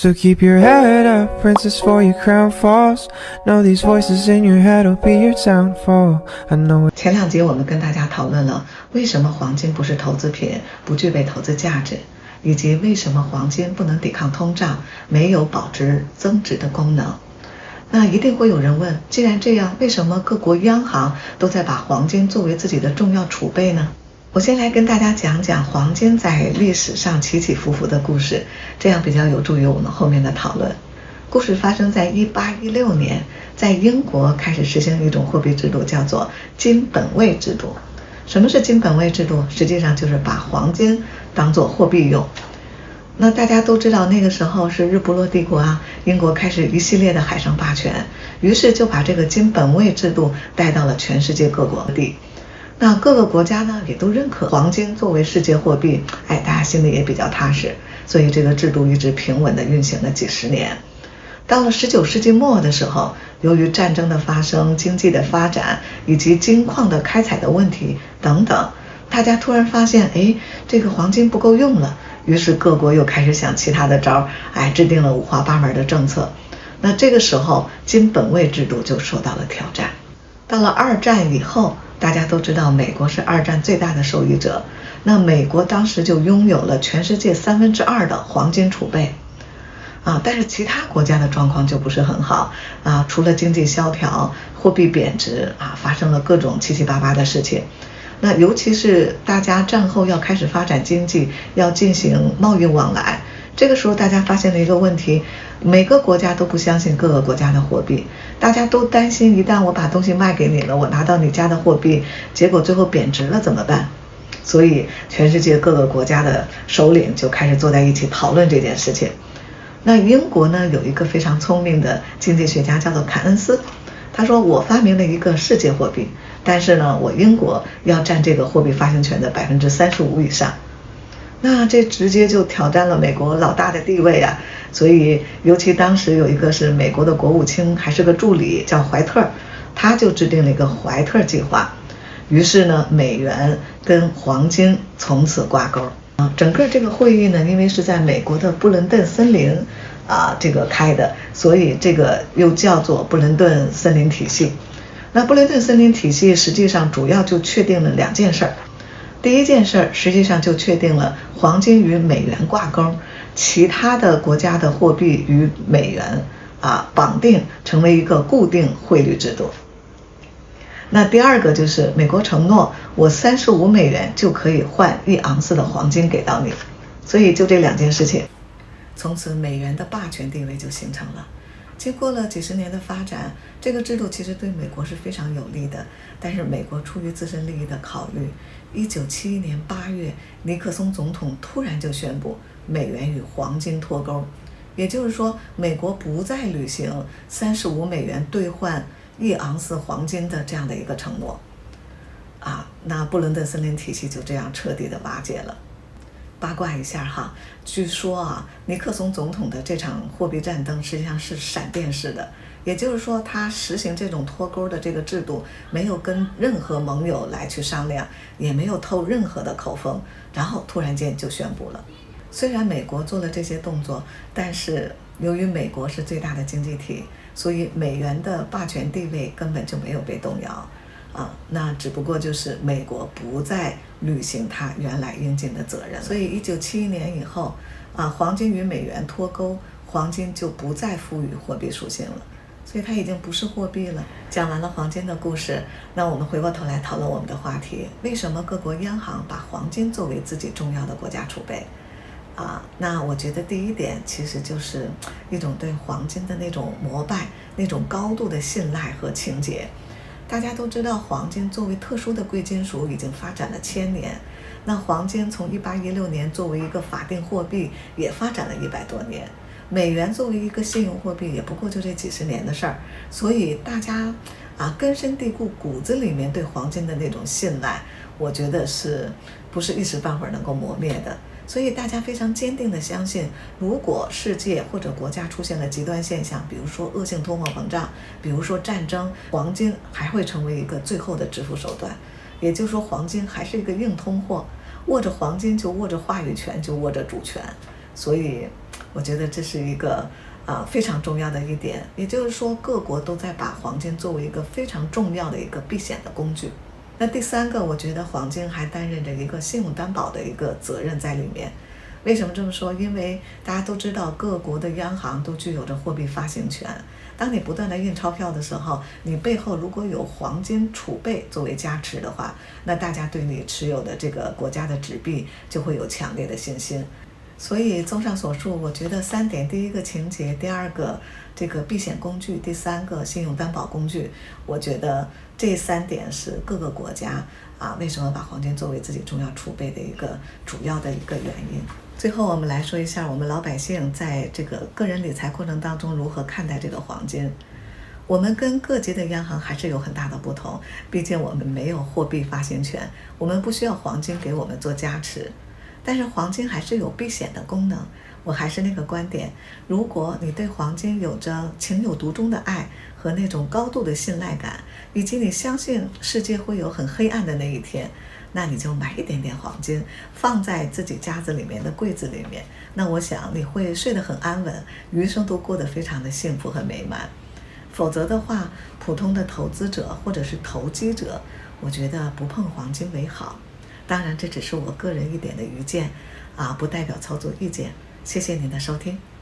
So keep your head up, princess, for your crown falls. Know these voices in your head will be your downfall. I know it. 前两集我们跟大家讨论了为什么黄金不是投资品，不具备投资价值，以及为什么黄金不能抵抗通胀，没有保值增值的功能。那一定会有人问，既然这样，为什么各国央行都在把黄金作为自己的重要储备呢？我先来跟大家讲讲黄金在历史上起起伏伏的故事，这样比较有助于我们后面的讨论。故事发生在1816年，在英国开始实行一种货币制度，叫做金本位制度。什么是金本位制度？实际上就是把黄金当作货币用。那大家都知道，那个时候是日不落帝国啊，英国开始一系列的海上霸权，于是就把这个金本位制度带到了全世界各国地。那各个国家呢也都认可黄金作为世界货币，大家心里也比较踏实，所以这个制度一直平稳地运行了几十年。到了19世纪末的时候，由于战争的发生、经济的发展以及金矿的开采的问题等等，大家突然发现，这个黄金不够用了，于是各国又开始想其他的招，制定了五花八门的政策。那这个时候，金本位制度就受到了挑战。到了二战以后，大家都知道美国是二战最大的受益者，那美国当时就拥有了全世界2/3的黄金储备但是其他国家的状况就不是很好除了经济萧条、货币贬值发生了各种七七八八的事情。那尤其是大家战后要开始发展经济，要进行贸易往来，这个时候大家发现了一个问题，每个国家都不相信各个国家的货币，大家都担心一旦我把东西卖给你了，我拿到你家的货币，结果最后贬值了怎么办？所以全世界各个国家的首领就开始坐在一起讨论这件事情。那英国呢，有一个非常聪明的经济学家叫做凯恩斯，他说我发明了一个世界货币，但是呢，我英国要占这个货币发行权的35%以上。那这直接就挑战了美国老大的地位所以尤其当时有一个是美国的国务卿，还是个助理，叫怀特，他就制定了一个怀特计划。于是呢，美元跟黄金从此挂钩整个这个会议呢，因为是在美国的布伦顿森林这个开的，所以这个又叫做布伦顿森林体系。那布伦顿森林体系实际上主要就确定了2件事。第一件事实际上就确定了黄金与美元挂钩，其他的国家的货币与美元绑定，成为一个固定汇率制度。那第二个就是美国承诺我35美元就可以换1盎司的黄金给到你，所以就这2件事情，从此美元的霸权地位就形成了。经过了几十年的发展，这个制度其实对美国是非常有利的，但是美国出于自身利益的考虑，1971年8月，尼克松总统突然就宣布美元与黄金脱钩，也就是说，美国不再履行35美元兑换1盎司黄金的这样的一个承诺那布伦顿森林体系就这样彻底的瓦解了。八卦一下据说尼克松总统的这场货币战争实际上是闪电式的，也就是说他实行这种脱钩的这个制度，没有跟任何盟友来去商量，也没有透任何的口风，然后突然间就宣布了。虽然美国做了这些动作，但是由于美国是最大的经济体，所以美元的霸权地位根本就没有被动摇那只不过就是美国不再履行它原来应尽的责任。所以1971年以后黄金与美元脱钩，黄金就不再赋予货币属性了，所以它已经不是货币了。讲完了黄金的故事，那我们回过头来讨论我们的话题，为什么各国央行把黄金作为自己重要的国家储备那我觉得第一点其实就是一种对黄金的那种膜拜，那种高度的信赖和情结。大家都知道，黄金作为特殊的贵金属已经发展了1000年，那黄金从1816年作为一个法定货币也发展了100多年，美元作为一个信用货币也不过就这几十年的事儿，所以大家根深蒂固骨子里面对黄金的那种信赖，我觉得是不是一时半会儿能够磨灭的。所以大家非常坚定地相信，如果世界或者国家出现了极端现象，比如说恶性通货膨胀，比如说战争，黄金还会成为一个最后的支付手段。也就是说，黄金还是一个硬通货，握着黄金就握着话语权，就握着主权。所以我觉得这是一个非常重要的一点。也就是说，各国都在把黄金作为一个非常重要的一个避险的工具。那第三个，我觉得黄金还担任着一个信用担保的一个责任在里面。为什么这么说？因为大家都知道，各国的央行都具有着货币发行权。当你不断的印钞票的时候，你背后如果有黄金储备作为加持的话，那大家对你持有的这个国家的纸币就会有强烈的信心。所以综上所述，我觉得3点：第一个情节，第二个这个避险工具，第三个信用担保工具。我觉得这3点是各个国家为什么把黄金作为自己重要储备的一个主要的一个原因。最后我们来说一下我们老百姓在这个个人理财过程当中如何看待这个黄金。我们跟各级的央行还是有很大的不同，毕竟我们没有货币发行权，我们不需要黄金给我们做加持。但是黄金还是有避险的功能。我还是那个观点，如果你对黄金有着情有独钟的爱和那种高度的信赖感，以及你相信世界会有很黑暗的那一天，那你就买一点点黄金，放在自己家子里面的柜子里面，那我想你会睡得很安稳，余生都过得非常的幸福和美满。否则的话，普通的投资者或者是投机者，我觉得不碰黄金为好。当然这只是我个人一点的愚见不代表操作意见。谢谢您的收听。